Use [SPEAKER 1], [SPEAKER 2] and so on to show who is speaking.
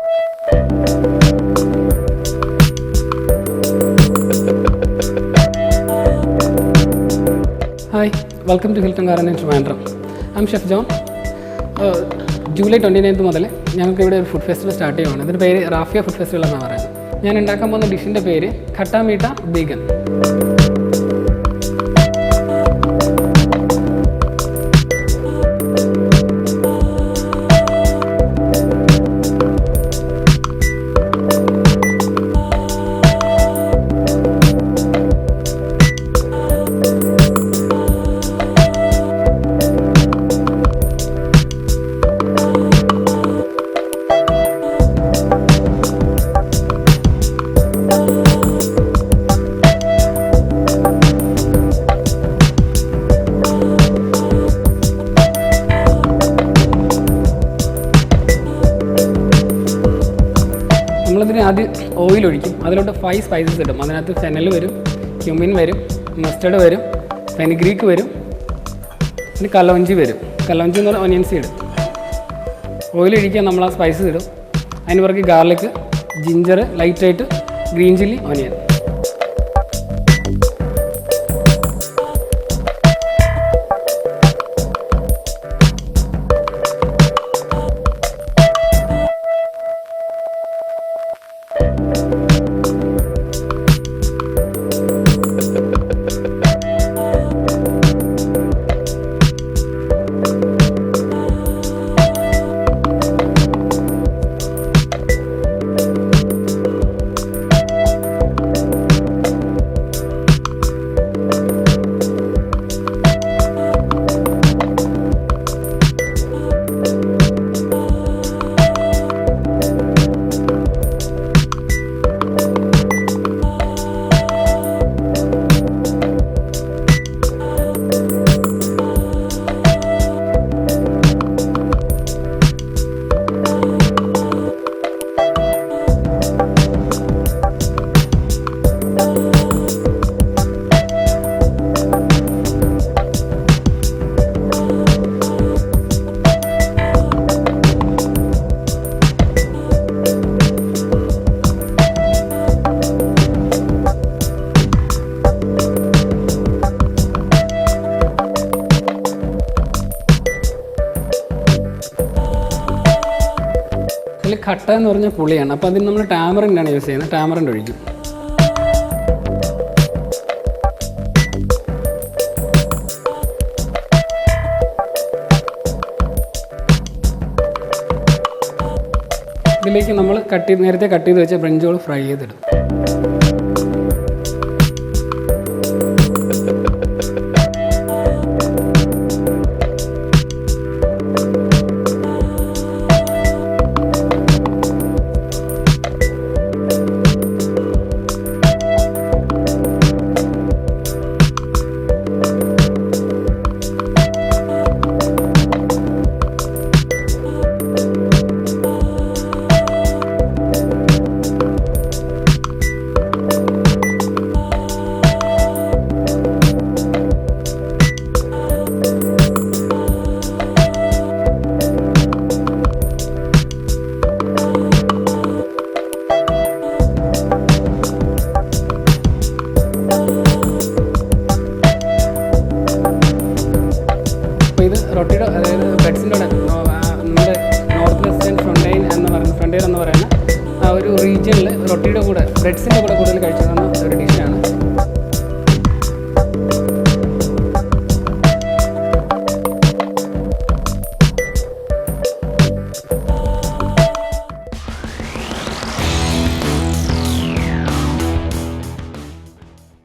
[SPEAKER 1] Hi, welcome to Hilton Garden in Trivandrum. I'm Chef John. July 29th മുതൽ ഞങ്ങൾക്ക് ഇവിടെ ഒരു ഫുഡ് ഫെസ്റ്റിവൽ സ്റ്റാർട്ട് ചെയ്യുകയാണ്. ഇതിൻ്റെ പേര് റാഫിയ ഫുഡ് ഫെസ്റ്റിവൽ എന്നാണ് പറയുന്നത്. ഞാൻ ഉണ്ടാക്കാൻ പോകുന്ന ഡിഷിൻ്റെ പേര് ഖട്ടാ മീഠ ബീഗൻ. നമ്മളതിന് ആദ്യം ഓയിൽ ഒഴിക്കും. അതിലോട്ട് 5 സ്പൈസസ് ഇടും. അതിനകത്ത് ഫെനൽ വരും, ക്യുമിൻ വരും, മസ്റ്റർഡ് വരും, ഫെനിഗ്രീക്ക് വരും, പിന്നെ കലോഞ്ചി വരും. കലോഞ്ചി എന്ന് പറഞ്ഞാൽ ഒനിയൻ സീഡ്. ഓയിൽ ഒഴിക്കാൻ നമ്മൾ ആ സ്പൈസസ് ഇടും. അതിന് പുറകെ ഗാർലിക്, ജിഞ്ചർ, ലൈറ്റായിട്ട് ഗ്രീൻ ചില്ലി, ഒനിയൻ. ഇതിൽ ഖട്ട എന്ന് പറഞ്ഞാൽ പുളിയാണ്. അപ്പോൾ അതിന് നമ്മൾ ടാമറിൻ്റാണ് യൂസ് ചെയ്യുന്നത്. ടാമറിൻ്റ് ഒഴിക്കും. ഇതിലേക്ക് നമ്മൾ നേരത്തെ കട്ട് ചെയ്ത് വെച്ച ബ്രിഞ്ചോൾ ഫ്രൈ ചെയ്തിടും. ഇത് റൊട്ടിയുടെ അതായത് ബ്രെഡ്സിൻ്റെ നമ്മുടെ നോർത്ത് വെസ്റ്റേൺ ഫ്രണ്ടൈൻ എന്ന് പറയുന്ന ആ ഒരു റീജിയനിൽ റൊട്ടിയുടെ കൂടെ ബ്രെഡ്സിൻ്റെ കൂടെ കൂടുതൽ കഴിച്ചത്